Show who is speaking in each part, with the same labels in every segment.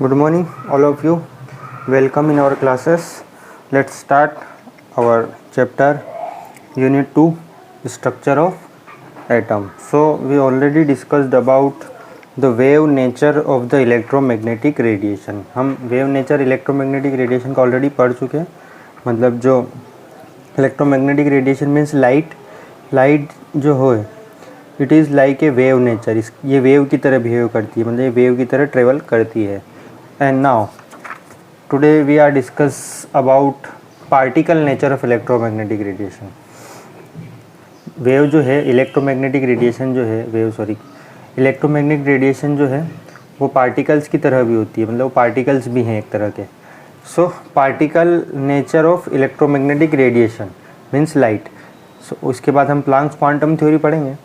Speaker 1: Good morning, all of you. Welcome in our classes. Let's start our chapter Unit 2 Structure of Atom. So, we already discussed about the wave nature of the electromagnetic radiation. हम wave nature electromagnetic radiation का already पढ़ चुके हैं. मतलब जो electromagnetic radiation means light जो हो it is like a wave nature. ये वेव की तरह बिहेव करती है, मतलब ये वेव की तरह ट्रेवल करती है. And now today we are discuss about particle nature of electromagnetic radiation. Wave जो है इलेक्ट्रोमैग्नेटिक रेडिएशन जो है इलेक्ट्रोमैग्नेटिक रेडिएशन जो है वो पार्टिकल्स की तरह भी होती है, मतलब वो पार्टिकल्स भी हैं एक तरह के. So particle nature of electromagnetic radiation means light. So उसके बाद हम प्लांक्स क्वांटम थ्योरी पढ़ेंगे.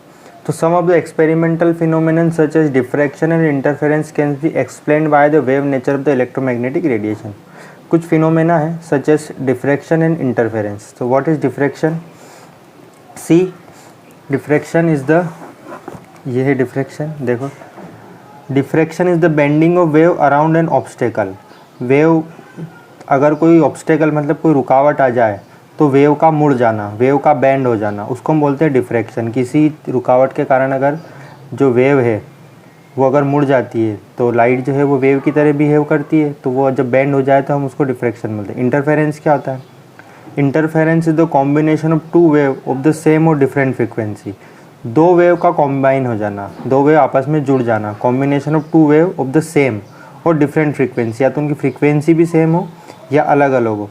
Speaker 1: तो some of the experimental phenomena such as diffraction and interference can be explained by the wave nature of the electromagnetic radiation. कुछ phenomena है such as diffraction and interference. So what is diffraction? See, diffraction is the ये है diffraction. देखो, diffraction is the bending of wave around an obstacle. wave अगर कोई obstacle मतलब कोई रुकावट आ जाए तो वेव का मुड़ जाना, वेव का बैंड हो जाना, उसको हम बोलते हैं डिफ्रैक्शन. किसी रुकावट के कारण अगर जो वेव है वो अगर मुड़ जाती है तो लाइट जो है वो वेव की तरह बिहेव करती है, तो वो जब बैंड हो जाए तो हम उसको डिफ्रैक्शन बोलते हैं. इंटरफेरेंस क्या होता है? Interference is the combination of two wave of the same और डिफरेंट फ्रिक्वेंसी. दो वेव का कॉम्बाइन हो जाना, दो वेव आपस में जुड़ जाना, combination of two wave of the same और डिफरेंट फ्रिक्वेंसी, या तो उनकी फ्रिक्वेंसी भी सेम हो या अलग अलग हो,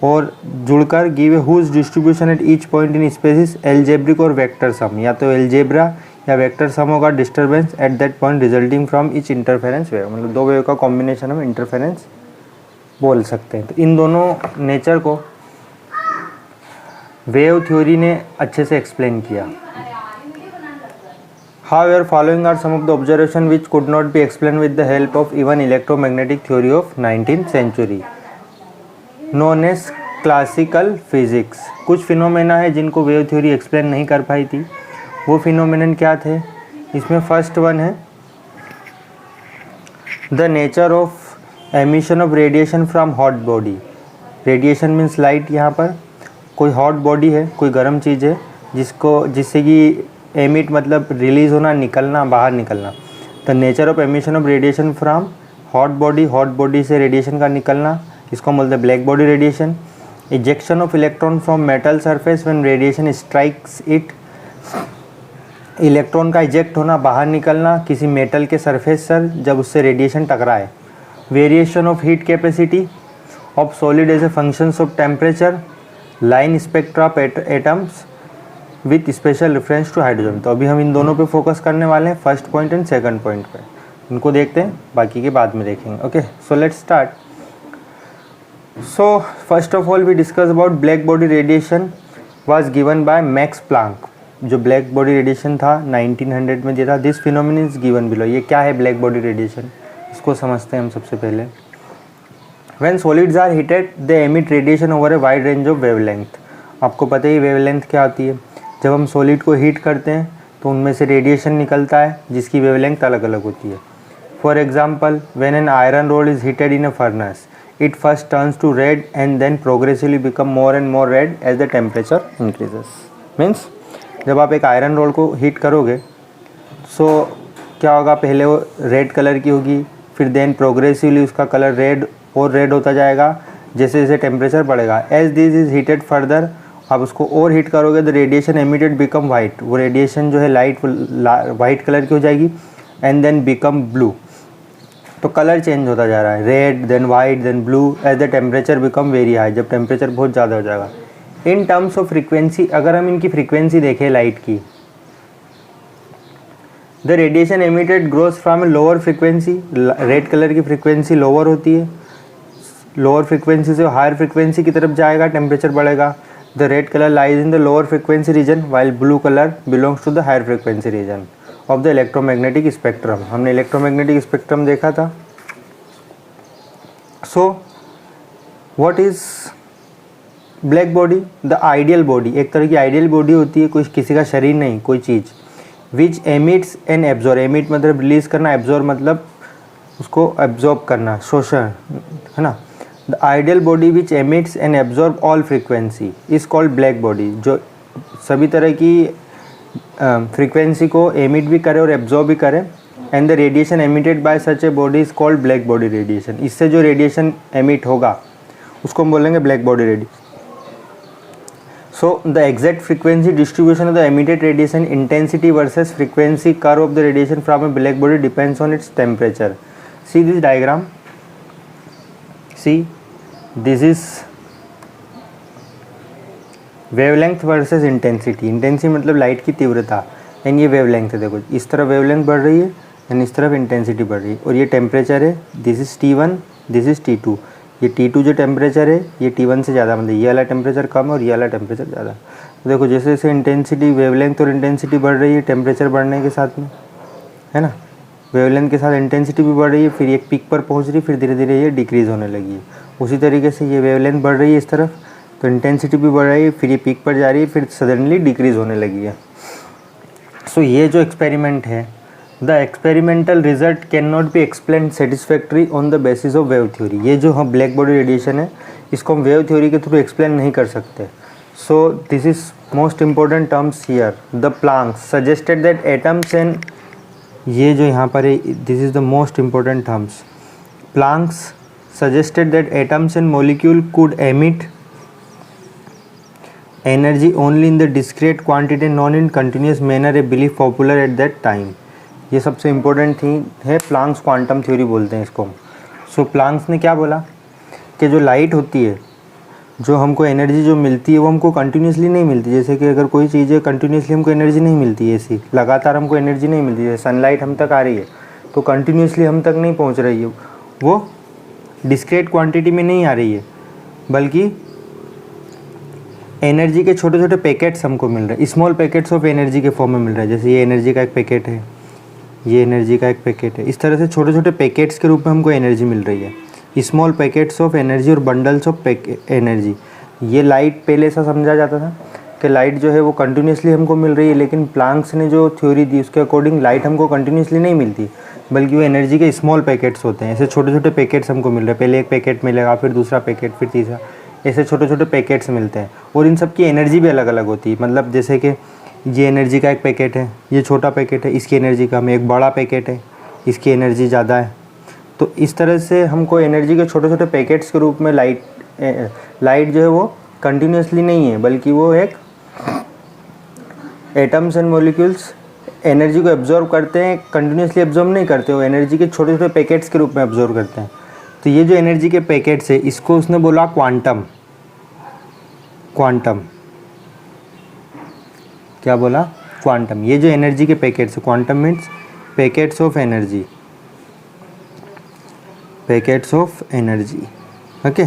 Speaker 1: और जुड़कर give a huge distribution at each point in space is algebraic और वेक्टर सम, या तो एल्जेब्रा या वेक्टर सम होगा disturbance at that point resulting from each interference wave. मतलब दो वेव का कॉम्बिनेशन हम इंटरफेरेंस बोल सकते हैं. तो इन दोनों नेचर को वेव थ्योरी ने अच्छे से एक्सप्लेन किया. However, following are some of the observations which could not be explained with the help of even electromagnetic theory of 19th century. Known as classical physics. कुछ फिनोमेना है जिनको wave theory explain नहीं कर पाई थी. वो phenomenon क्या थे? इसमें फर्स्ट वन है the nature of emission of radiation from hot body. Radiation means light. यहाँ पर कोई हॉट बॉडी है, कोई गर्म चीज़ है जिससे कि एमिट मतलब रिलीज़ होना, निकलना, बाहर निकलना. The nature of emission of radiation from hot body से रेडिएशन का निकलना, इसको बोलते हैं black body radiation. Ejection of electron from metal surface when radiation strikes it. Electron का इजेक्ट होना, बाहर निकलना किसी मेटल के सरफेस पर जब उससे रेडिएशन टकराए. Variation of heat capacity of solid as a functions of temperature. Line spectra of atoms with special reference to hydrogen. तो अभी हम इन दोनों पे फोकस करने वाले हैं, first point and second point पे. इनको देखते हैं, बाकी के बाद में देखेंगे. Okay, so let's start. So first of all we discuss about black body radiation was given by Max Planck. जो black body radiation था 1900 में दिया था. This phenomenon is given below. ये क्या है black body radiation? इसको समझते हैं हम सबसे पहले. When solids are heated, they emit radiation over a wide range of wavelength. आपको पता ही wavelength क्या होती है. जब हम solid को हीट करते हैं तो उनमें से रेडिएशन निकलता है जिसकी wavelength अलग अलग होती है. For example, when an iron rod is heated in a furnace, it first turns to red and then progressively become more and more red as the temperature increases. Means जब आप एक आयरन रोड को heat करोगे सो क्या होगा, पहले वो red colour की होगी, फिर देन प्रोग्रेसिवली उसका कलर रेड और रेड होता जाएगा जैसे जैसे टेम्परेचर बढ़ेगा. As this is heated further, आप उसको और हीट करोगे the radiation emitted become white. वो रेडिएशन जो है लाइट वाइट कलर की हो जाएगी एंड देन बिकम ब्लू. तो कलर चेंज होता जा रहा है, red then white then blue as the temperature become very high. जब टेम्परेचर बहुत ज़्यादा हो जाएगा. इन टर्म्स ऑफ फ्रीक्वेंसी, अगर हम इनकी फ्रीक्वेंसी देखें लाइट की, the radiation emitted grows from a lower frequency. Red colour की फ्रीक्वेंसी लोअर होती है, लोअर फ्रीक्वेंसी से हायर फ्रीक्वेंसी की तरफ जाएगा, टेम्परेचर बढ़ेगा. The red colour lies in the lower frequency region while blue colour belongs to the higher frequency region of the electromagnetic spectrum. हमने electromagnetic spectrum देखा था. So what is black body? The ideal body. एक तरह की ideal body होती है, कोई किसी का शरीर नहीं, कोई चीज़. Which emits and absorb. Emit मतलब रिलीज करना, एब्जॉर्ब मतलब उसको एब्जॉर्ब करना, शोषण, है ना। The ideal body which emits and absorb all frequency is called black body, जो सभी तरह की फ्रीक्वेंसी को एमिट भी करे और एब्जॉर्ब भी करे। And the radiation emitted by such a body is called black body radiation, इससे जो रेडिएशन एमिट होगा उसको हम बोलेंगे black body radiation. So the exact frequency distribution of the emitted radiation intensity versus frequency curve of the radiation from a black body depends on its temperature. See this diagram. See, this is wavelength versus intensity. Intensity मतलब light की तीव्रता, and ये wavelength है। देखो इस तरफ wavelength बढ़ रही है एंड इस तरफ इंटेंसिटी बढ़ रही है, और ये टेम्परेचर है। This is T1, this is T2। ये T2 जो टेम्परेचर है ये T1 से ज़्यादा, मतलब ये वाला टेम्परेचर कम और ये वाला टेम्परेचर ज़्यादा। तो देखो जैसे जैसे इंटेंसिटी, वेवलेंथ और इंटेंसिटी बढ़ रही है टेम्परेचर बढ़ने के साथ में, है ना। वेवलेंथ के साथ इंटेंसिटी भी बढ़ रही है, फिर एक पीक पर पहुंच रही है, फिर धीरे धीरे ये डिक्रीज़ होने लगी है। उसी तरीके से ये वेवलेंथ बढ़ रही है इस तरफ, तो इंटेंसिटी भी बढ़ रही है, फिर ये पीक पर जा रही है, फिर सडनली डिक्रीज़ होने लगी है। सो ये जो एक्सपेरिमेंट है, the experimental result can not be explain satisfactory on the basis of wave theory. ये जो हम ब्लैक बॉडी रेडिएशन है इसको हम वेव थ्योरी के थ्रू एक्सप्लेन नहीं कर सकते। सो this is most important terms here. The Planck's suggested that atoms and, ये जो यहाँ पर है this is the most important terms. Planck's suggested that atoms and molecule could emit energy only in the discrete quantity, non in continuous manner, a belief popular at that time. ये सबसे important thing है, Planck's quantum theory बोलते हैं इसको। सो Planck's ने क्या बोला कि जो लाइट होती है, जो हमको एनर्जी जो मिलती है वो हमको कंटिन्यूसली नहीं मिलती। जैसे कि अगर कोई चीज़ है कंटिन्यूसली हमको एनर्जी नहीं मिलती है, ऐसी लगातार हमको एनर्जी नहीं मिलती है। सनलाइट हम तक आ रही है तो कंटिन्यूसली हम तक नहीं पहुंच रही है, वो डिस्क्रीट क्वांटिटी में नहीं आ रही है, बल्कि एनर्जी के छोटे छोटे पैकेट्स हमको मिल रहे हैं, स्मॉल पैकेट्स ऑफ एनर्जी के फॉर्म में मिल रहा है। जैसे ये एनर्जी का एक पैकेट है, ये एनर्जी का एक पैकेट है, इस तरह से छोटे छोटे पैकेट्स के रूप में हमको एनर्जी मिल रही है, स्मॉल पैकेट्स ऑफ एनर्जी और बंडल्स ऑफ एनर्जी। ये लाइट पहले ऐसा समझा जाता था कि लाइट जो है वो कंटिन्यूसली हमको मिल रही है, लेकिन प्लांक्स ने जो थ्योरी दी उसके अकॉर्डिंग लाइट हमको कंटिन्यूसली नहीं मिलती, बल्कि वो एनर्जी के स्मॉल पैकेट्स होते हैं। ऐसे छोटे छोटे पैकेट्स हमको मिल रहे हैं, पहले एक पैकेट मिलेगा, फिर दूसरा पैकेट, फिर तीसरा, ऐसे छोटे छोटे पैकेट्स मिलते हैं। और इन सब की एनर्जी भी अलग अलग होती है। मतलब जैसे कि ये एनर्जी का एक पैकेट है, ये छोटा पैकेट है, इसकी एनर्जी कम है, एक बड़ा पैकेट है, इसकी एनर्जी ज़्यादा है। तो इस तरह से हमको एनर्जी के छोटे छोटे पैकेट्स के रूप में लाइट जो है वो कंटिन्यूसली नहीं है, बल्कि वो एक एटम्स एंड मॉलिक्यूल्स एनर्जी को एब्जॉर्ब करते हैं, कंटिन्यूसली एब्जॉर्ब नहीं करते, वो एनर्जी के छोटे छोटे पैकेट्स के रूप में एब्जॉर्ब करते हैं। तो ये जो एनर्जी के पैकेट्स है इसको उसने बोला क्वांटम। क्वांटम क्या बोला? क्वांटम। ये जो एनर्जी के पैकेट्स है, quantum means packets of energy, packets of energy. Okay,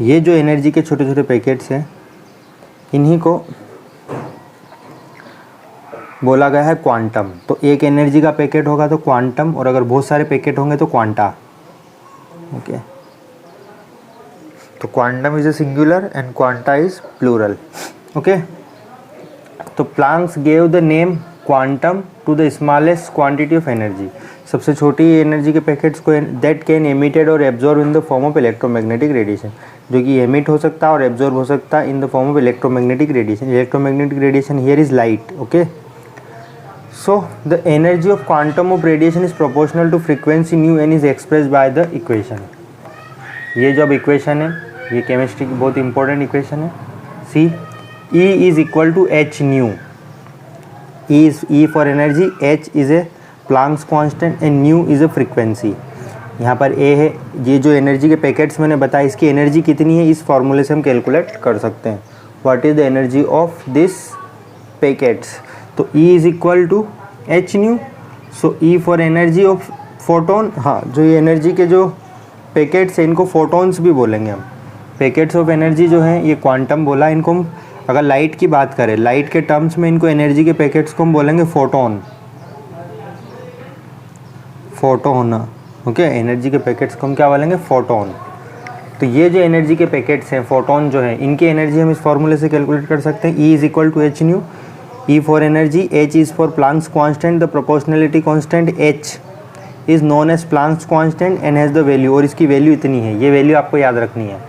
Speaker 1: ये जो एनर्जी के छोटे छोटे पैकेट्स हैं इन्हीं को बोला गया है क्वांटम। तो एक एनर्जी का पैकेट होगा तो क्वांटम, और अगर बहुत सारे पैकेट होंगे तो क्वांटा। ओके, तो quantum is a singular and quanta is plural. Okay, तो Planck's gave the name quantum to the smallest quantity of energy, सबसे छोटी एनर्जी के पैकेट्स को, दैट कैन एमिटेड और absorb in the form of electromagnetic radiation, जो कि emit हो सकता है और एब्जॉर्ब हो सकता है इन the form of electromagnetic radiation. Electromagnetic radiation here is light. Okay, so the energy of quantum of radiation is proportional to frequency nu n is expressed by the equation। ये जो अब इक्वेशन है ये chemistry की बहुत important equation है। सी E is equal to h nu, E is E for energy, h is a Planck's constant and nu is a frequency। यहाँ पर A है, ये जो एनर्जी के पैकेट्स मैंने बताया इसकी एनर्जी कितनी है इस फॉर्मूले से हम कैलकुलेट कर सकते हैं। What is the energy of this packets? तो E is equal to h nu. So E for energy of photon. हाँ, जो ये एनर्जी के जो पैकेट्स हैं इनको फोटोन्स भी बोलेंगे हम। पैकेट्स ऑफ एनर्जी जो है ये क्वांटम बोला, इनको हम अगर लाइट की बात करें, लाइट के टर्म्स में इनको एनर्जी के पैकेट्स को हम बोलेंगे फोटोन। फोटोन, ओके, एनर्जी के पैकेट्स को हम क्या बोलेंगे? फोटोन। तो ये जो एनर्जी के पैकेट्स हैं फोटोन जो है, इनकी एनर्जी हम इस फॉर्मूले से कैलकुलेट कर सकते हैं। E is equal to h nu. E for energy, H is for Planck's constant, the proportionality constant H is known as Planck's constant and has the value, और इसकी वैल्यू इतनी है, ये वैल्यू आपको याद रखनी है।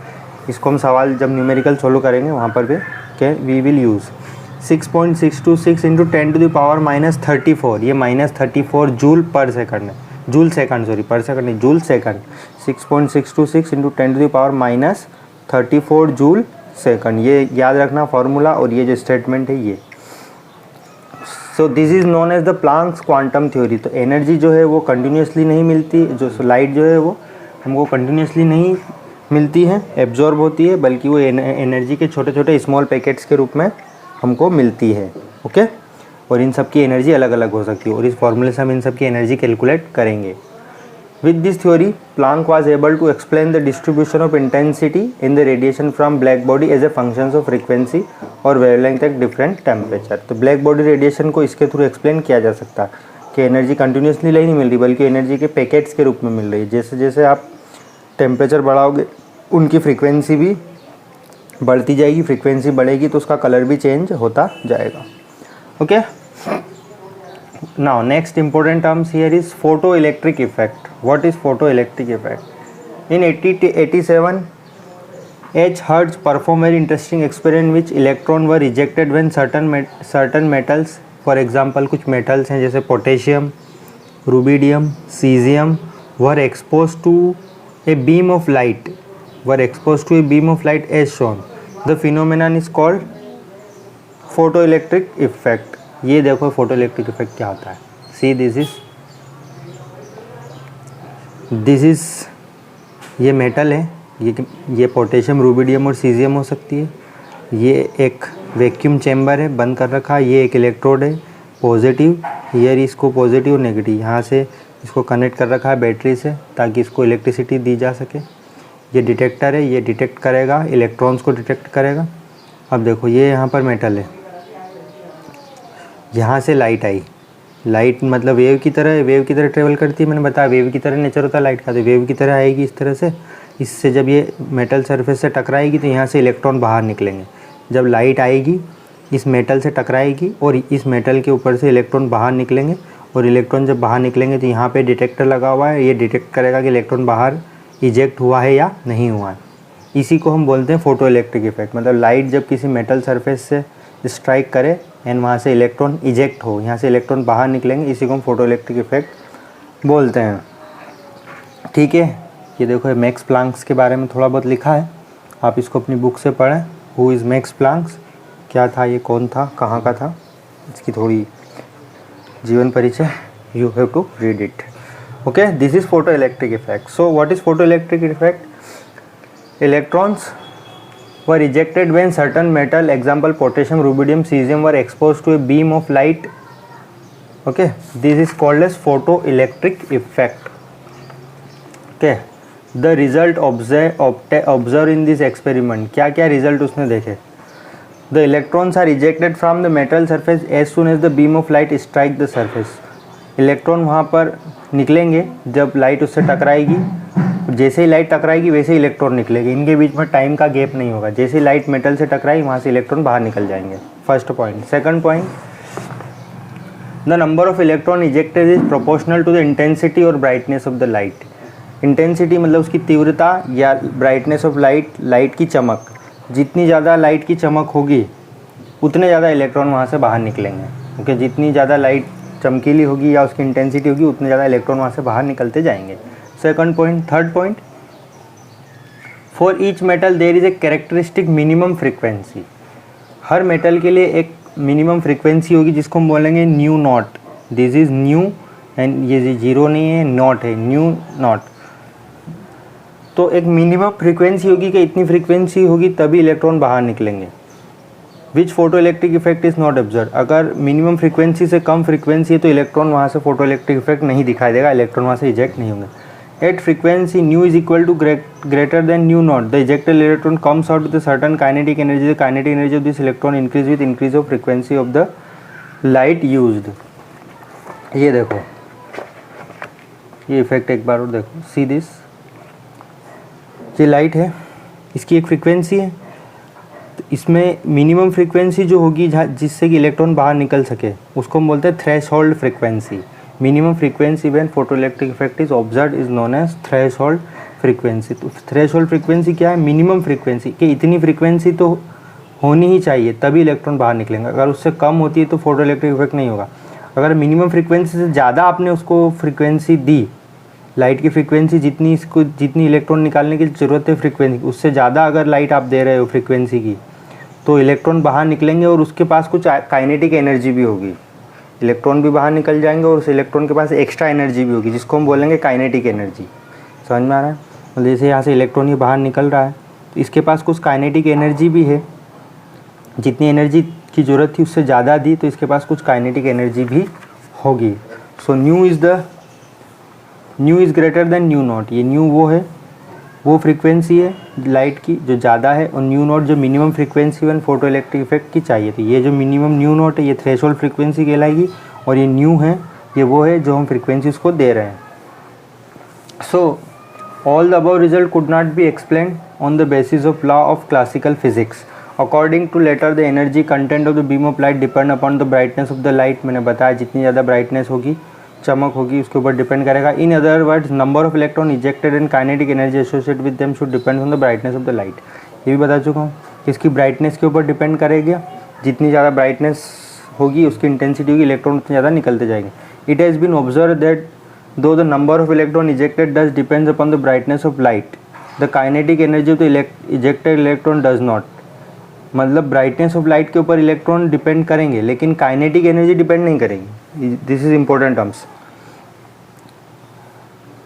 Speaker 1: इसको हम सवाल जब न्यूमेरिकल सोल्व करेंगे वहाँ पर भी के वी विल यूज़ 6.626 इंटू 10⁻34, ये -34 जूल पर सेकंड है, जूल सेकंड, सॉरी पर सेकंड नहीं, joule second. 6.626 into 10⁻34 joule second, ये याद रखना फॉर्मूला, और ये जो स्टेटमेंट है ये। So this is known as the Planck's quantum theory. तो एनर्जी जो है वो कंटिन्यूसली नहीं मिलती, जो लाइट जो है वो हमको कंटिन्यूसली नहीं मिलती है, एब्जॉर्ब होती है, बल्कि वो एनर्जी के छोटे छोटे स्मॉल पैकेट्स के रूप में हमको मिलती है। ओके, और इन सब की एनर्जी अलग अलग हो सकती है, और इस फॉर्मूले से हम इन सब की एनर्जी कैलकुलेट करेंगे। With this theory, Planck was able to explain the distribution of intensity in the radiation from black body as a function of frequency और wavelength at different temperature। तो black body radiation को इसके through explain किया जा सकता है कि energy continuously नहीं मिल रही, बल्कि एनर्जी के पैकेट्स के रूप में मिल रही है। जैसे जैसे आप टेम्परेचर बढ़ाओगे उनकी फ्रीक्वेंसी भी बढ़ती जाएगी, फ्रीक्वेंसी बढ़ेगी तो उसका कलर भी चेंज होता जाएगा। Okay, now next important terms here is photoelectric effect. What is photoelectric effect? In 1887 H. Hertz performed a very interesting experiment in which electrons were ejected when certain metals, for example कुछ metals हैं जैसे potassium, rubidium, cesium were exposed to a beam of light as shown. The phenomenon is called photoelectric effect. ये देखो photoelectric effect क्या होता है। See this is ये metal है, ये पोटेशियम, रूबिडियम और सीजियम हो सकती है। ये एक वैक्यूम चैम्बर है, बंद कर रखा है। ये एक इलेक्ट्रोड है पॉजिटिव, हियर इसको पॉजिटिव और नेगेटिव, यहाँ से इसको कनेक्ट कर रखा है बैटरी से ताकि इसको इलेक्ट्रिसिटी दी जा सके। ये डिटेक्टर है, ये डिटेक्ट करेगा, इलेक्ट्रॉन्स को डिटेक्ट करेगा। अब देखो ये यहाँ पर मेटल है, यहाँ से लाइट आई, लाइट मतलब वेव की तरह ट्रेवल करती है। मैंने बताया वेव की तरह नेचर होता है लाइट का, तो वेव की तरह आएगी इस तरह से। इससे जब ये मेटल सरफेस से टकराएगी तो यहाँ से इलेक्ट्रॉन बाहर निकलेंगे। जब लाइट आएगी इस मेटल से टकराएगी और इस मेटल के ऊपर से इलेक्ट्रॉन बाहर निकलेंगे, और इलेक्ट्रॉन जब बाहर निकलेंगे तो यहाँ पे डिटेक्टर लगा हुआ है, ये डिटेक्ट करेगा कि इलेक्ट्रॉन बाहर इजेक्ट हुआ है या नहीं हुआ है। इसी को हम बोलते हैं फोटो इलेक्ट्रिक इफेक्ट। मतलब लाइट जब किसी मेटल सरफेस से स्ट्राइक करे एंड वहाँ से इलेक्ट्रॉन इजेक्ट हो, यहाँ से इलेक्ट्रॉन बाहर निकलेंगे, इसी को हम फोटो इलेक्ट्रिक इफेक्ट बोलते हैं। ठीक है, ये देखो मैक्स प्लांक्स के बारे में थोड़ा बहुत लिखा है, आप इसको अपनी बुक से पढ़ें। हु इज़ मैक्स प्लांक्स, क्या था ये, कौन था, कहाँ का था, इसकी थोड़ी जीवन परिचय, you have to read it. Okay, this is photo electric effect. So what is photo electric effect? Electrons were ejected when certain metal, example potassium, rubidium, cesium, were exposed to a beam of light. Okay, this is called as photoelectric effect. Okay, the result observed in this experiment, क्या क्या result उसने देखे? The electrons are ejected from the metal surface as soon as the beam of light strike the surface. Electron वहाँ पर निकलेंगे जब light उससे टकराएगी, जैसे ही लाइट टकराएगी वैसे ही इलेक्ट्रॉन निकलेंगे, इनके बीच में टाइम का गैप नहीं होगा। जैसे ही लाइट मेटल से टकराई वहाँ से इलेक्ट्रॉन बाहर निकल जाएंगे। First point. Second point, the number of electron ejected is proportional to the intensity और brightness of the light. Intensity मतलब उसकी तीव्रता या ब्राइटनेस ऑफ लाइट, लाइट की चमक। जितनी ज़्यादा लाइट की चमक होगी उतने ज़्यादा इलेक्ट्रॉन वहाँ से बाहर निकलेंगे। ओके, जितनी ज़्यादा लाइट चमकीली होगी या उसकी इंटेंसिटी होगी उतने ज़्यादा इलेक्ट्रॉन वहाँ से बाहर निकलते जाएंगे। Second point. Third point, for each metal there is a characteristic minimum frequency. हर मेटल के लिए एक मिनिमम फ्रीक्वेंसी होगी जिसको हम बोलेंगे nu not. This is nu and ये जीरो नहीं है, नॉट है, न्यू नॉट। तो एक मिनिमम फ्रीक्वेंसी होगी कि इतनी फ्रीक्वेंसी होगी तभी इलेक्ट्रॉन बाहर निकलेंगे। Which photo electric effect is not observe. अगर मिनिमम फ्रीक्वेंसी से कम फ्रीक्वेंसी है तो इलेक्ट्रॉन वहाँ से फोटो इलेक्ट्रिक इफेक्ट नहीं दिखाई देगा, इलेक्ट्रॉन वहाँ से इजेक्ट नहीं होंगे। At frequency nu is equal to greater than nu naught, the ejected electron comes out with a certain kinetic energy. The kinetic energy of this electron increase with increase of frequency of the light used. ये देखो ये effect एक बार और देखो, see this, ये light है, इसकी एक फ्रीक्वेंसी है, तो इसमें मिनिमम फ्रीक्वेंसी जो होगी जिससे कि इलेक्ट्रॉन बाहर निकल सके उसको हम बोलते हैं threshold frequency. Minimum frequency when photo electric effect is observed is known as threshold frequency. तो थ्रेशोल्ड फ्रीक्वेंसी क्या है? मिनिमम फ्रीक्वेंसी, कि इतनी फ्रीक्वेंसी तो होनी ही चाहिए तभी इलेक्ट्रॉन बाहर निकलेंगे। अगर उससे कम होती है तो फोटो इलेक्ट्रिक इफेक्ट नहीं होगा। अगर मिनिमम फ्रीक्वेंसी से ज़्यादा आपने उसको फ्रीक्वेंसी दी, लाइट की फ्रीक्वेंसी जितनी इसको जितनी इलेक्ट्रॉन निकालने की ज़रूरत है फ्रीक्वेंसी, उससे ज़्यादा अगर लाइट आप दे रहे हो फ्रीक्वेंसी की, तो इलेक्ट्रॉन बाहर निकलेंगे और उसके पास कुछ काइनेटिक एनर्जी भी होगी। इलेक्ट्रॉन भी बाहर निकल जाएंगे और उस इलेक्ट्रॉन के पास एक्स्ट्रा एनर्जी भी होगी, जिसको हम बोलेंगे काइनेटिक एनर्जी। समझ में आ रहा है? तो जैसे यहाँ से इलेक्ट्रॉन ही बाहर निकल रहा है तो इसके पास कुछ काइनेटिक एनर्जी भी है, जितनी एनर्जी की ज़रूरत थी उससे ज़्यादा दी तो इसके पास कुछ काइनेटिक एनर्जी भी होगी। So new is greater than new not. ये न्यू वो है, वो फ्रीक्वेंसी है लाइट की जो ज़्यादा है, और न्यू नॉट जो minimum frequency one photo electric effect की चाहिए। तो ये जो मिनिमम न्यू नॉट है ये थ्रेशोल्ड फ्रीक्वेंसी कहलाएगी, और ये न्यू है ये वो है जो हम फ्रीक्वेंसी उसको दे रहे हैं। So all the above result could not be explain on the basis of law of classical physics. According to latter the energy content of the beam of light depend upon the brightness of the light. मैंने बताया जितनी ज़्यादा brightness होगी, चमक होगी, उसके ऊपर depend करेगा। In other words number of electron ejected and kinetic energy associate with them should depend on the brightness of the light. ये भी बता चुका हूँ, इसकी ब्राइटनेस के ऊपर डिपेंड करेगा। जितनी ज़्यादा ब्राइटनेस होगी उसकी इंटेंसिटी होगी, इलेक्ट्रॉन उतने ज़्यादा निकलते जाएंगे। It has been observe that though the number of electron ejected does depends upon the brightness of light, the kinetic energy of the ejected electron does not. मतलब ब्राइटनेस ऑफ लाइट के ऊपर electron depend करेंगे लेकिन kinetic energy depend नहीं करेगी। This is important terms.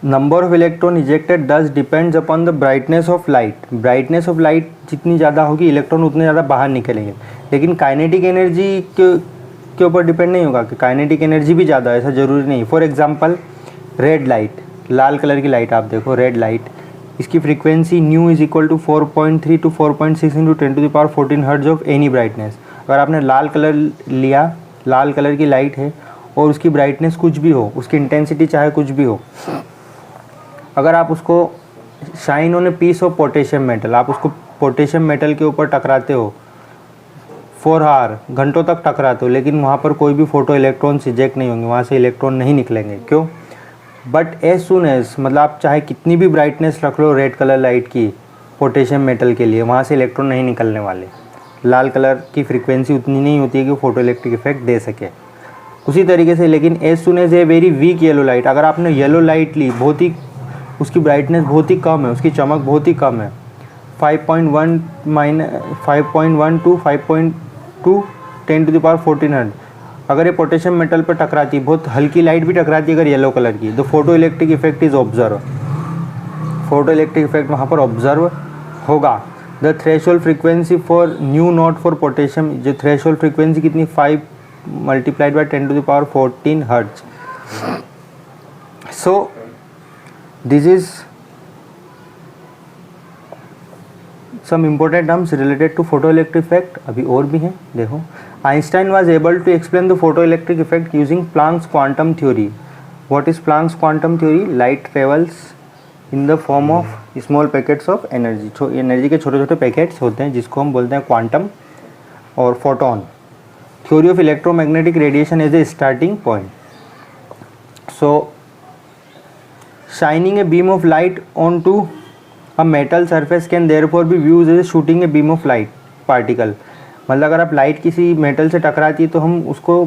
Speaker 1: Number of electron ejected does depends upon the brightness of light. Brightness of light जितनी ज़्यादा होगी इलेक्ट्रॉन उतने ज़्यादा बाहर निकलेंगे, लेकिन काइनेटिक एनर्जी के ऊपर डिपेंड नहीं होगा कि काइनेटिक एनर्जी भी ज़्यादा, ऐसा ज़रूरी नहीं। फॉर एग्जांपल रेड लाइट, लाल कलर की लाइट आप देखो, रेड लाइट, इसकी frequency nu is equal to 4.3 to 4.6 into 10⁻14 hertz of any brightness. अगर आपने लाल कलर लिया, लाल कलर की लाइट है और उसकी ब्राइटनेस कुछ भी हो, उसकी इंटेंसिटी चाहे कुछ भी हो, अगर आप उसको shine on a piece of potassium metal, आप उसको पोटेशियम मेटल के ऊपर टकराते हो 4 आवर, घंटों तक टकराते हो, लेकिन वहाँ पर कोई भी फोटो इलेक्ट्रॉन इजेक्ट नहीं होंगे, वहाँ से इलेक्ट्रॉन नहीं निकलेंगे। क्यों? बट एज सुन एज, मतलब आप चाहे कितनी भी ब्राइटनेस रख लो रेड कलर लाइट की पोटेशियम मेटल के लिए, वहाँ से इलेक्ट्रॉन नहीं निकलने वाले। लाल कलर की फ्रीक्वेंसी उतनी नहीं होती है कि फोटो इलेक्ट्रिक इफेक्ट दे सके। उसी तरीके से लेकिन as soon as a very weak yellow light, अगर आपने येलो लाइट ली, बहुत ही उसकी ब्राइटनेस बहुत ही कम है, उसकी चमक बहुत ही कम है, 5.1 टू 5.2 10⁻14 हर्ट्ज, अगर ये पोटेशियम मेटल पर टकराती, बहुत हल्की लाइट भी टकराती है अगर येलो कलर की, तो photo electric effect is observe, photo electric effect वहाँ पर ऑब्जर्व होगा। The threshold frequency for nu not for potassium, जो थ्रेशोल्ड फ्रीक्वेंसी कितनी, 5 multiplied by 10⁻14 hertz. So this is some important terms related to photo electric effect. अभी और भी हैं, देखो। Einstein was able to explain the photoelectric effect using Planck's quantum theory. What is Planck's quantum theory? Light travels in the form of small packets of energy. Energy के छोटे छोटे packets होते हैं जिसको हम बोलते हैं क्वांटम और photon. Theory of electromagnetic radiation as a starting point. So shining a beam of light on to a metal surface can therefore be views as shooting a beam of light particle. मतलब अगर आप light किसी metal से टकराती है तो हम उसको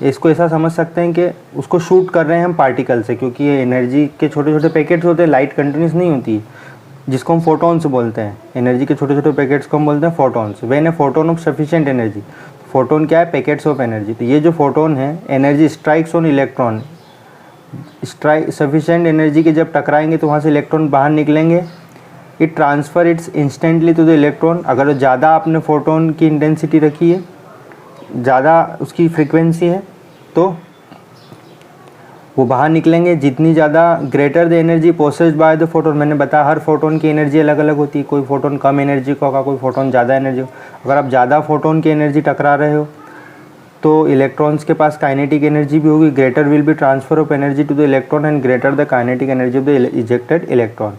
Speaker 1: इसको ऐसा समझ सकते हैं कि उसको शूट कर रहे हैं हम पार्टिकल से, क्योंकि ये एनर्जी के छोटे छोटे पैकेट्स होते हैं, लाइट कंटिन्यूस नहीं होती, जिसको हम फोटोन्स बोलते हैं। एनर्जी के छोटे छोटे पैकेट्स को हम बोलते हैं photons. When a photon of sufficient energy, photon क्या है? Packets of energy. तो ये जो फोटोन है, energy strikes on electron, sufficient energy के जब टकराएंगे तो वहाँ से इलेक्ट्रॉन बाहर निकलेंगे। It transfer its instantly to the electron. अगर ज़्यादा आपने फोटोन की इंटेंसिटी रखी है, ज़्यादा उसकी फ्रीक्वेंसी है, तो वो बाहर निकलेंगे। जितनी ज़्यादा greater the energy possessed by the photon, मैंने बताया हर फोटोन की एनर्जी अलग अलग होती है, कोई फोटोन कम एनर्जी का होगा, कोई फोटोन ज़्यादा एनर्जी हो। अगर आप ज़्यादा फोटोन की एनर्जी टकरा रहे हो तो इलेक्ट्रॉन्स के पास काइनेटिक एनर्जी भी होगी। Greater will be transfer of energy to the electron and greater the kinetic energy of the ejected electron.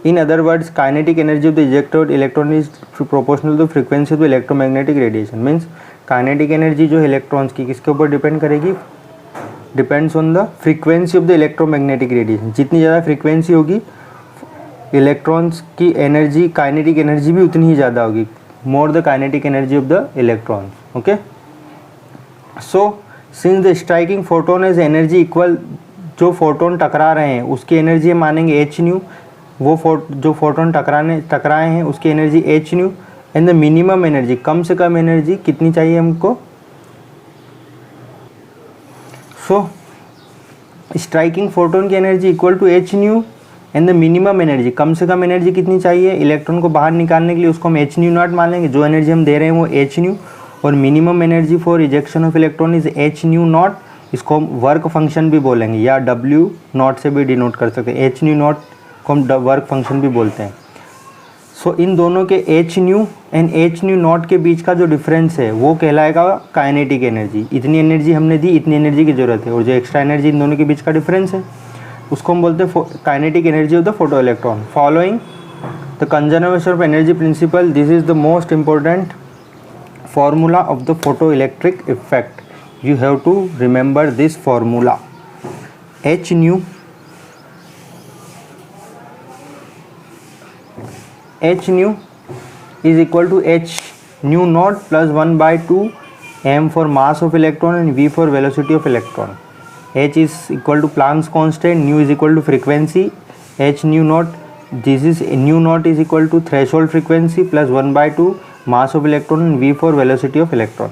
Speaker 1: In other words, kinetic energy of the ejected electron is proportional to the frequency of the electromagnetic radiation. Means kinetic energy जो electrons की किसके ऊपर depend करेगी? Depends on the frequency of the electromagnetic radiation. जितनी ज़्यादा frequency होगी electrons की energy, kinetic energy भी उतनी ही ज़्यादा होगी, more the kinetic energy of the electrons. Okay, so since the striking photon is energy equal, जो फोटोन टकरा रहे हैं उसकी एनर्जी हम मानेंगे एच न्यू, वो जो फोटोन टकराए हैं उसकी energy h nu, and the minimum energy, कम से कम एनर्जी कितनी चाहिए हमको। सो स्ट्राइकिंग फोटोन की energy equal to h nu and the minimum energy, कम से कम एनर्जी कितनी चाहिए इलेक्ट्रॉन को बाहर निकालने के लिए, उसको हम एच न्यू नॉट मान लेंगे। जो एनर्जी हम दे रहे हैं वो एच न्यू, और minimum energy for ejection of electron is H new not. इसको हम वर्क फंक्शन भी बोलेंगे या डब्ल्यू नॉट से भी डिनोट कर सकते हैं। एच न्यू नॉट को हम वर्क फंक्शन भी बोलते हैं। सो इन दोनों के H nu and H new not के बीच का जो डिफरेंस है वो कहलाएगा काइनेटिक एनर्जी। इतनी एनर्जी हमने दी, इतनी एनर्जी की ज़रूरत है, और जो एक्स्ट्रा एनर्जी इन दोनों के बीच का डिफरेंस है उसको हम बोलते हैं kinetic energy of the photo electron. Following the conservation of energy principal, this is the most important formula of the photoelectric effect. You have to remember this formula. H nu is equal to H nu naught plus 1 by 2 m for mass of electron and v for velocity of electron. H is equal to Planck's constant, nu is equal to frequency, H nu naught, this is nu naught is equal to threshold frequency plus 1 by 2 mass of electron and v for velocity of electron.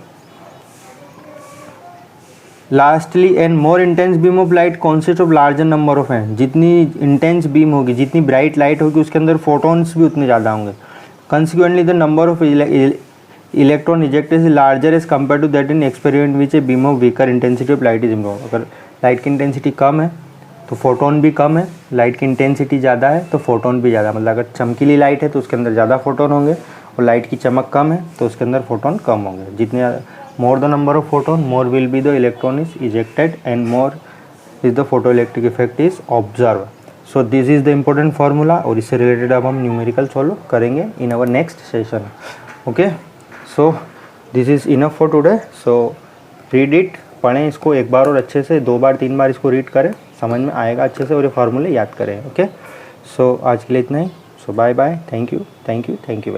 Speaker 1: Lastly, and more intense beam of light consists of larger number of atoms. जितनी intense beam होगी, जितनी bright light होगी, उसके अंदर photons भी उतने ज़्यादा होंगे. Consequently, the number of electron ejected is larger as compared to that in experiment which a beam of weaker intensity of light is involved. अगर light की intensity कम है तो फोटोन भी कम है, लाइट की इंटेंसिटी ज़्यादा है तो फोटोन भी ज़्यादा, मतलब अगर चमकीली लाइट है तो उसके अंदर ज़्यादा फोटोन होंगे, और लाइट की चमक कम है तो उसके अंदर फोटोन कम होंगे। जितने more the number of photon more will be the electron is ejected and more is the photo electric effect is observe. So this is the important formula, और इससे रिलेटेड अब हम न्यूमेरिकल सॉल्व करेंगे in our next session. Okay, so this is enough for today. So read it, पढ़ें इसको एक बार और अच्छे से, 2 बार 3 बार इसको रीड करें, समझ में आएगा अच्छे से, और ये फार्मूले याद करें। ओके, सो आज के लिए इतना ही। सो बाय बाय, थैंक यू।